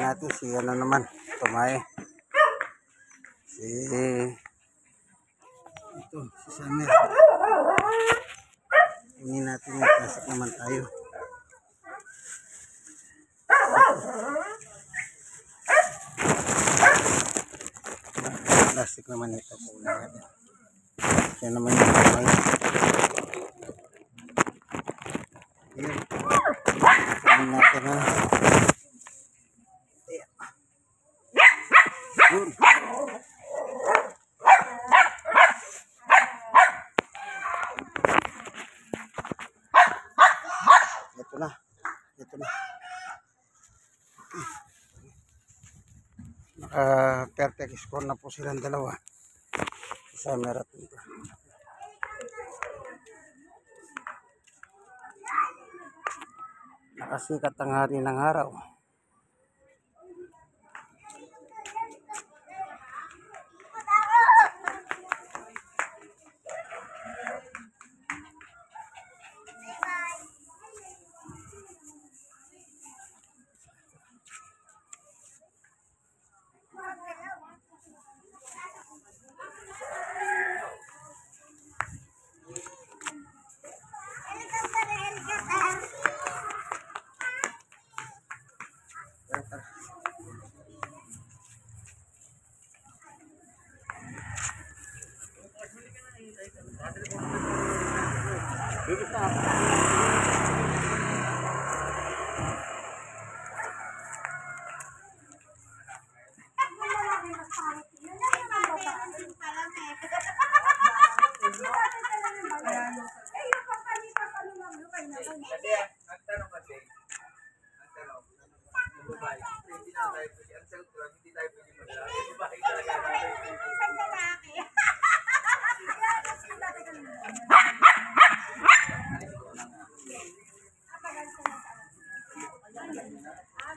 Natin si ano naman tumae si Summer. Hindi natin yung plastic naman tayo. Plastic naman ito po natin. Siya naman yung tumae. Ayan. Ayan natin na. Ito na. Perfect score na po silang dalawa. Summer at ito. Nakasikat ang hari ng araw.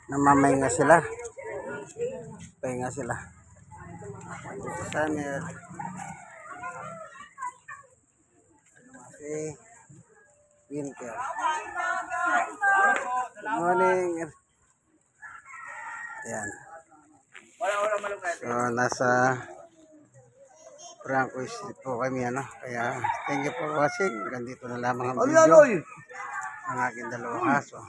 Namamahinga sila. Pahinga sila. Summer. Okay. Winter. Good morning. Ayan. So, nasa Franco Street po kami, ano. Kaya, thank you for watching. Ganito na lamang ang video ng aking dalawang aso.